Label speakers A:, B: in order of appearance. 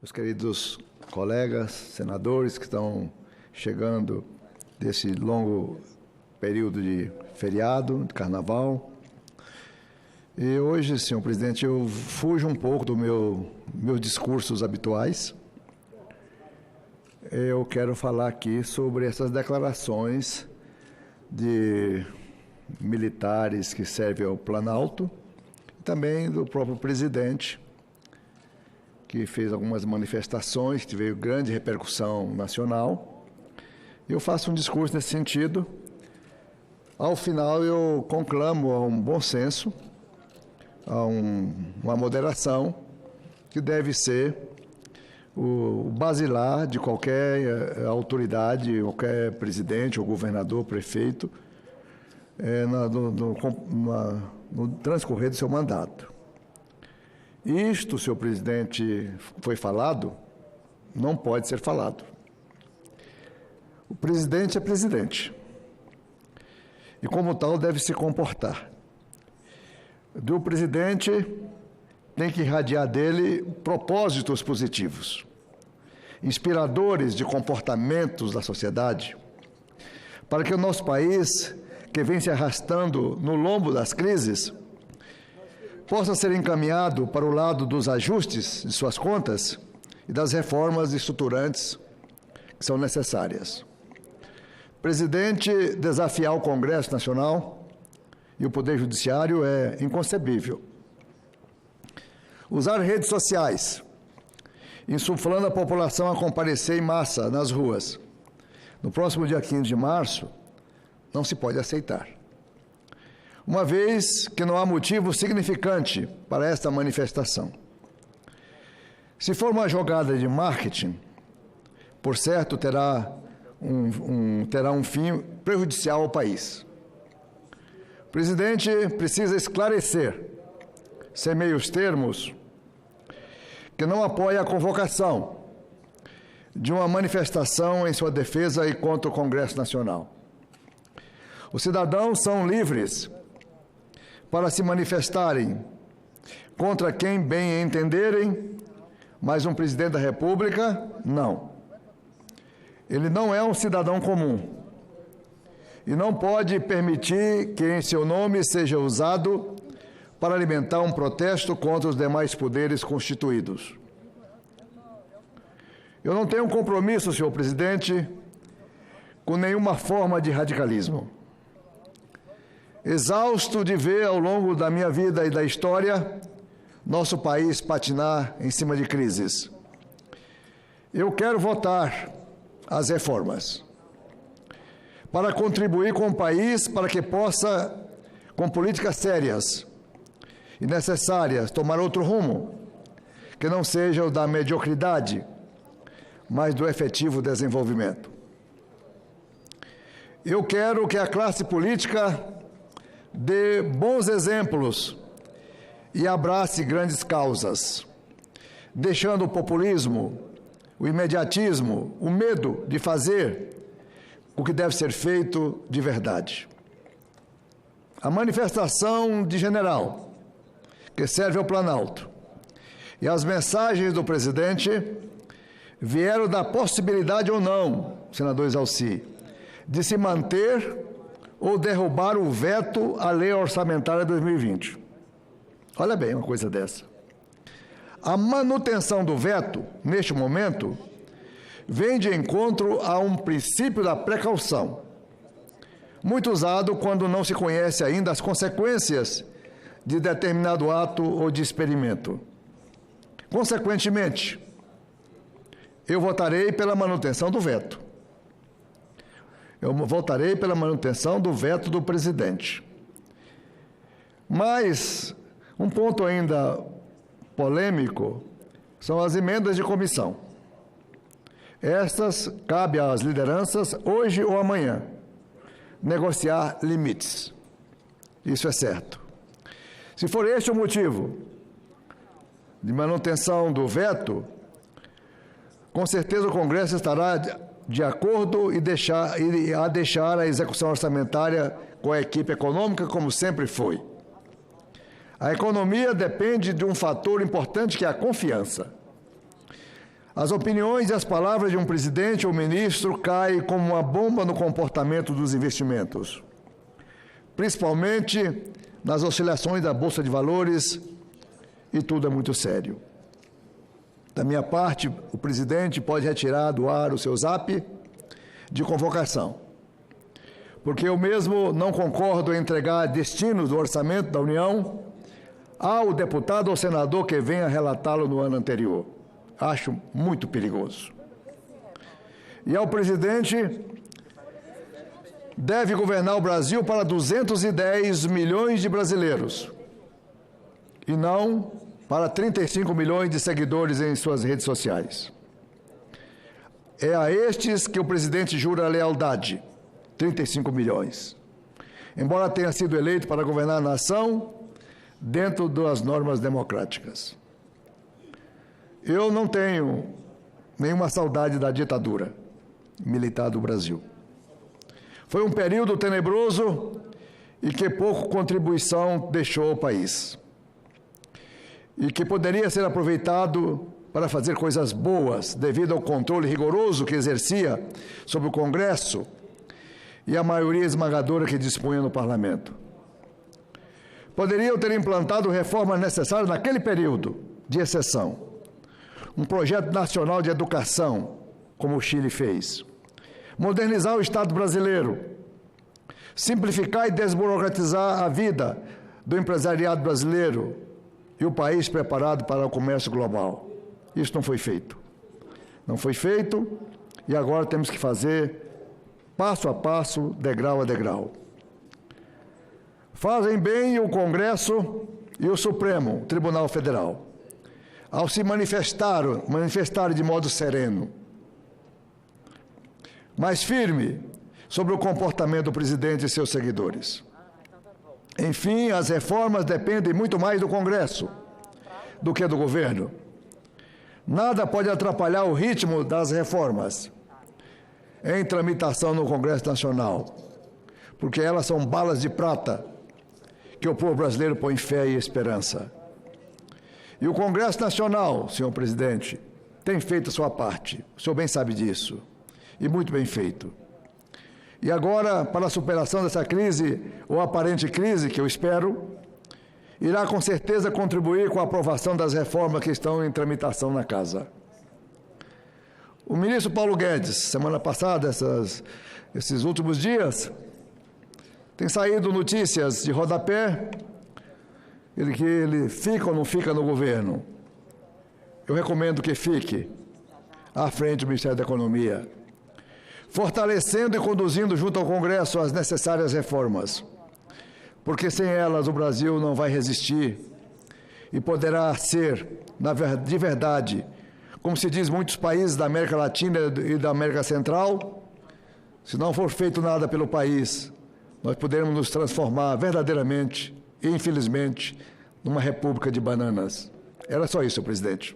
A: Meus queridos colegas, senadores que estão chegando desse longo período de feriado, de carnaval. E hoje, senhor presidente, eu fujo um pouco dos meus discursos habituais. Eu quero falar aqui sobre essas declarações de militares que servem ao Planalto e também do próprio presidente, que fez algumas manifestações, que teve grande repercussão nacional. Eu faço um discurso nesse sentido. Ao final, eu conclamo a um bom senso, a uma moderação, que deve ser o basilar de qualquer autoridade, qualquer presidente ou governador, prefeito, no transcorrer do seu mandato. Isto, senhor presidente, foi falado, não pode ser falado. O presidente é presidente e, como tal, deve se comportar. Do presidente tem que irradiar dele propósitos positivos, inspiradores de comportamentos da sociedade, para que o nosso país, que vem se arrastando no lombo das crises, possa ser encaminhado para o lado dos ajustes de suas contas e das reformas estruturantes que são necessárias. Presidente, desafiar o Congresso Nacional e o Poder Judiciário é inconcebível. Usar redes sociais, insuflando a população a comparecer em massa nas ruas, no próximo dia 15 de março, não se pode aceitar. Uma vez que não há motivo significante para esta manifestação. Se for uma jogada de marketing, por certo, terá um fim prejudicial ao país. O presidente precisa esclarecer, sem meios termos, que não apoia a convocação de uma manifestação em sua defesa e contra o Congresso Nacional. Os cidadãos são livres para se manifestarem contra quem bem entenderem, mas um presidente da República, não. Ele não é um cidadão comum e não pode permitir que em seu nome seja usado para alimentar um protesto contra os demais poderes constituídos. Eu não tenho compromisso, senhor presidente, com nenhuma forma de radicalismo. Exausto de ver ao longo da minha vida e da história nosso país patinar em cima de crises. Eu quero votar as reformas para contribuir com o país para que possa, com políticas sérias e necessárias, tomar outro rumo, que não seja o da mediocridade, mas do efetivo desenvolvimento. Eu quero que a classe política dê bons exemplos e abrace grandes causas, deixando o populismo, o imediatismo, o medo de fazer o que deve ser feito de verdade. A manifestação de general, que serve ao Planalto, e as mensagens do presidente vieram da possibilidade ou não, senador Exalci, de se manter ou derrubar o veto à Lei Orçamentária 2020. Olha bem uma coisa dessa. A manutenção do veto, neste momento, vem de encontro a um princípio da precaução, muito usado quando não se conhece ainda as consequências de determinado ato ou de experimento. Consequentemente, eu votarei pela manutenção do veto. Eu votarei pela manutenção do veto do presidente. Mas um ponto ainda polêmico são as emendas de comissão. Estas cabe às lideranças, hoje ou amanhã, negociar limites. Isso é certo. Se for este o motivo de manutenção do veto, com certeza o Congresso estará de acordo e deixar a execução orçamentária com a equipe econômica, como sempre foi. A economia depende de um fator importante, que é a confiança. As opiniões e as palavras de um presidente ou ministro caem como uma bomba no comportamento dos investimentos, principalmente nas oscilações da Bolsa de Valores, e tudo é muito sério. Da minha parte, o presidente pode retirar do ar o seu zap de convocação, porque eu mesmo não concordo em entregar destinos do orçamento da União ao deputado ou senador que venha relatá-lo no ano anterior. Acho muito perigoso. E ao presidente, deve governar o Brasil para 210 milhões de brasileiros, e não para 35 milhões de seguidores em suas redes sociais. É a estes que o presidente jura lealdade, 35 milhões. Embora tenha sido eleito para governar a nação dentro das normas democráticas. Eu não tenho nenhuma saudade da ditadura militar do Brasil. Foi um período tenebroso e que pouca contribuição deixou ao país. E que poderia ser aproveitado para fazer coisas boas, devido ao controle rigoroso que exercia sobre o Congresso e a maioria esmagadora que dispunha no Parlamento. Poderiam ter implantado reformas necessárias naquele período de exceção. Um projeto nacional de educação, como o Chile fez. Modernizar o Estado brasileiro. Simplificar e desburocratizar a vida do empresariado brasileiro e o país preparado para o comércio global. Isso não foi feito. Não foi feito e agora temos que fazer passo a passo, degrau a degrau. Fazem bem o Congresso e o Supremo Tribunal Federal ao se manifestar de modo sereno, mas firme sobre o comportamento do presidente e seus seguidores. Enfim, as reformas dependem muito mais do Congresso do que do governo. Nada pode atrapalhar o ritmo das reformas em tramitação no Congresso Nacional, porque elas são balas de prata que o povo brasileiro põe fé e esperança. E o Congresso Nacional, senhor presidente, tem feito a sua parte. O senhor bem sabe disso. E muito bem feito. E agora, para a superação dessa crise, ou aparente crise, que eu espero, irá com certeza contribuir com a aprovação das reformas que estão em tramitação na Casa. O ministro Paulo Guedes, semana passada, esses últimos dias, tem saído notícias de rodapé, que ele fica ou não fica no governo. Eu recomendo que fique à frente do Ministério da Economia, fortalecendo e conduzindo junto ao Congresso as necessárias reformas, porque sem elas o Brasil não vai resistir e poderá ser, de verdade, como se diz em muitos países da América Latina e da América Central, se não for feito nada pelo país, nós poderemos nos transformar verdadeiramente, infelizmente, numa república de bananas. Era só isso, senhor presidente.